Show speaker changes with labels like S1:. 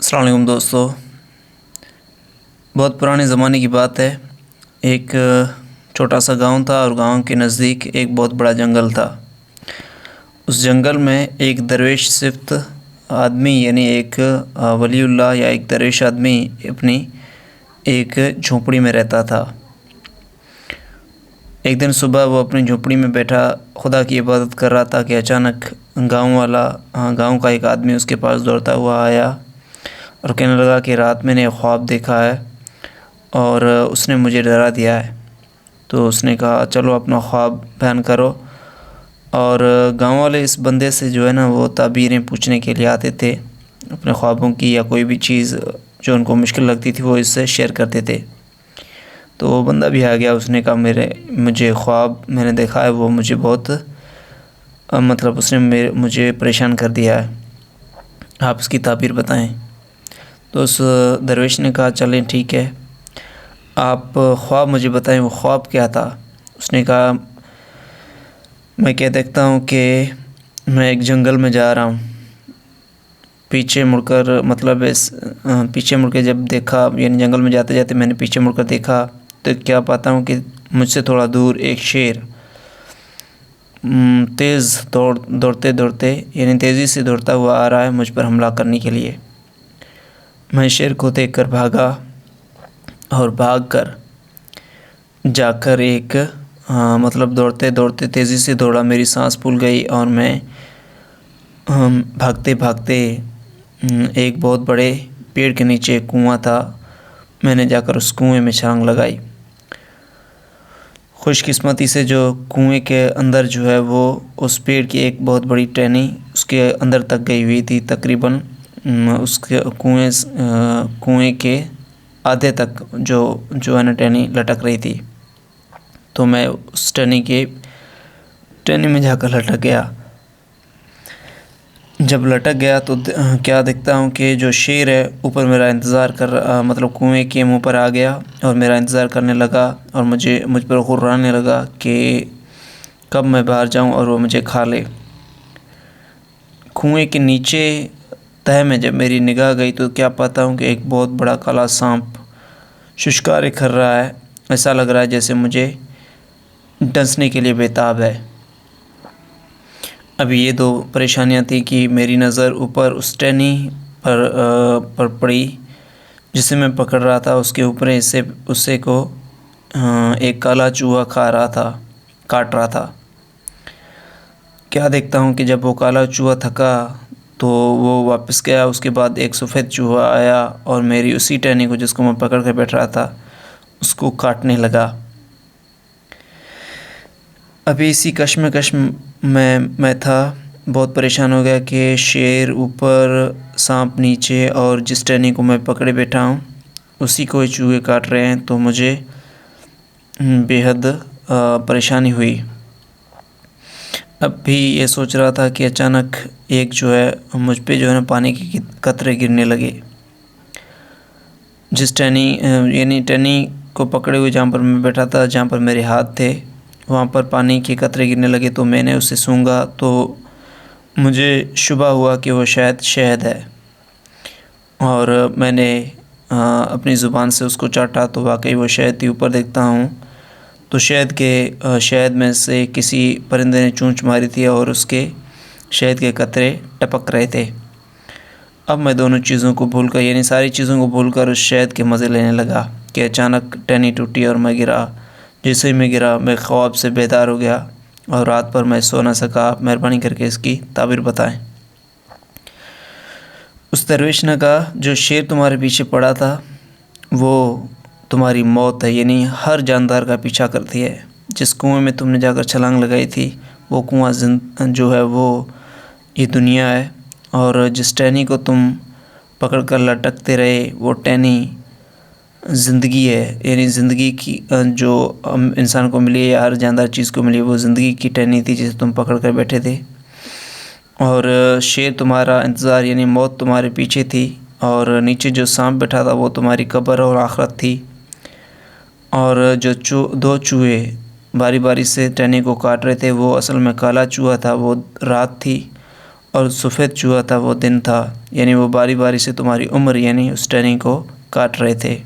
S1: السلام علیکم دوستو، بہت پرانے زمانے کی بات ہے۔ ایک چھوٹا سا گاؤں تھا اور گاؤں کے نزدیک ایک بہت بڑا جنگل تھا۔ اس جنگل میں ایک درویش صفت آدمی یعنی ایک ولی اللہ یا ایک درویش آدمی اپنی ایک جھونپڑی میں رہتا تھا۔ ایک دن صبح وہ اپنی جھونپڑی میں بیٹھا خدا کی عبادت کر رہا تھا کہ اچانک گاؤں کا ایک آدمی اس کے پاس دوڑتا ہوا آیا اور کہنے لگا کہ رات میں نے ایک خواب دیکھا ہے اور اس نے مجھے ڈرا دیا ہے۔ تو اس نے کہا چلو اپنا خواب بیان کرو، اور گاؤں والے اس بندے سے جو ہے نا وہ تعبیریں پوچھنے کے لیے آتے تھے، اپنے خوابوں کی یا کوئی بھی چیز جو ان کو مشکل لگتی تھی وہ اس سے شیئر کرتے تھے۔ تو وہ بندہ بھی آ گیا، اس نے کہا مجھے خواب میں نے دیکھا ہے، وہ مجھے بہت اس نے مجھے پریشان کر دیا ہے، آپ اس کی تعبیر بتائیں۔ تو اس درویش نے کہا چلیں ٹھیک ہے، آپ خواب مجھے بتائیں، وہ خواب کیا تھا؟ اس نے کہا میں کیا دیکھتا ہوں کہ میں ایک جنگل میں جا رہا ہوں، پیچھے مڑ کے جب دیکھا، یعنی جنگل میں جاتے جاتے میں نے پیچھے مڑ کر دیکھا تو کیا پاتا ہوں کہ مجھ سے تھوڑا دور ایک شیر دوڑتے یعنی تیزی سے دوڑتا ہوا آ رہا ہے مجھ پر حملہ کرنے کے لیے۔ میں شیر کو دیکھ کر بھاگا اور بھاگ کر جا کر ایک دوڑتے تیزی سے دوڑا، میری سانس پھول گئی اور میں بھاگتے ایک بہت بڑے پیڑ کے نیچے ایک کنواں تھا، میں نے جا کر اس کنویں میں چھلانگ لگائی۔ خوش قسمتی سے جو کنویں کے اندر جو ہے وہ اس پیڑ کی ایک بہت بڑی ٹہنی اس کے اندر تک گئی ہوئی تھی، تقریباً اس کے کنویں کے آدھے تک جو ہے نا ٹہنی لٹک رہی تھی۔ تو میں اس ٹہنی میں جا کر لٹک گیا۔ جب لٹک گیا تو کیا دیکھتا ہوں کہ جو شیر ہے اوپر میرا انتظار کنویں کے منہ پر آ گیا اور میرا انتظار کرنے لگا اور مجھ پر غرانے لگا کہ کب میں باہر جاؤں اور وہ مجھے کھا لے۔ کنویں کے نیچے تہہ میں جب میری نگاہ گئی تو کیا پاتا ہوں کہ ایک بہت بڑا کالا سانپ ششکارے کر رہا ہے، ایسا لگ رہا ہے جیسے مجھے ڈسنے کے لیے بےتاب ہے۔ ابھی یہ دو پریشانیاں تھیں کہ میری نظر اوپر اس ٹہنی پر پڑی جسے میں پکڑ رہا تھا، اس کے اوپر اسے کو ایک کالا چوہا کاٹ رہا تھا۔ کیا دیکھتا ہوں کہ جب وہ کالا چوہا تھکا تو وہ واپس گیا، اس کے بعد ایک سفید چوہا آیا اور میری اسی ٹہنی کو جس کو میں پکڑ کر بیٹھ رہا تھا اس کو کاٹنے لگا۔ ابھی اسی کشمکش میں تھا، بہت پریشان ہو گیا کہ شیر اوپر، سانپ نیچے اور جس ٹہنی کو میں پکڑے بیٹھا ہوں اسی کو چوہے کاٹ رہے ہیں، تو مجھے بے حد پریشانی ہوئی۔ اب بھی یہ سوچ رہا تھا کہ اچانک ایک جو ہے مجھ پہ جو ہے نا پانی کے قطرے گرنے لگے۔ جس ٹہنی کو پکڑے ہوئے جہاں پر میں بیٹھا تھا، جہاں پر میرے ہاتھ تھے، وہاں پر پانی کے قطرے گرنے لگے تو میں نے اسے سونگھا تو مجھے شبہ ہوا کہ وہ شاید شہد ہے، اور میں نے اپنی زبان سے اس کو چاٹا تو واقعی وہ شہد تھی۔ اوپر دیکھتا ہوں تو شہد میں سے کسی پرندے نے چونچ ماری تھی اور اس کے شہد کے قطرے ٹپک رہے تھے۔ اب میں دونوں چیزوں کو بھول کر، یعنی ساری چیزوں کو بھول کر اس شہد کے مزے لینے لگا کہ اچانک ٹہنی ٹوٹی اور میں گرا۔ جیسے ہی میں گرا میں خواب سے بیدار ہو گیا اور رات بھر میں سو نہ سکا۔ آپ مہربانی کر کے اس کی تعبیر بتائیں۔ اس درویش نے کہا جو شیر تمہارے پیچھے پڑا تھا وہ تمہاری موت ہے، یعنی ہر جاندار کا پیچھا کرتی ہے۔ جس کنویں میں تم نے جا کر چھلانگ لگائی تھی وہ کنواں جو ہے وہ یہ دنیا ہے، اور جس ٹہنی کو تم پکڑ کر لٹکتے رہے وہ ٹہنی زندگی ہے، یعنی زندگی کی جو انسان کو ملی ہے یا ہر جاندار چیز کو ملی ہے وہ زندگی کی ٹہنی تھی جسے تم پکڑ کر بیٹھے تھے، اور شیر تمہارا انتظار یعنی موت تمہارے پیچھے تھی، اور نیچے جو سانپ بیٹھا تھا وہ تمہاری قبر اور آخرت تھی، اور جو دو چوہے باری باری سے ٹہنی کو کاٹ رہے تھے وہ اصل میں کالا چوہا تھا، وہ رات تھی، اور سفید چوہا تھا وہ دن تھا، یعنی وہ باری باری سے تمہاری عمر یعنی اس ٹہنی کو کاٹ رہے تھے۔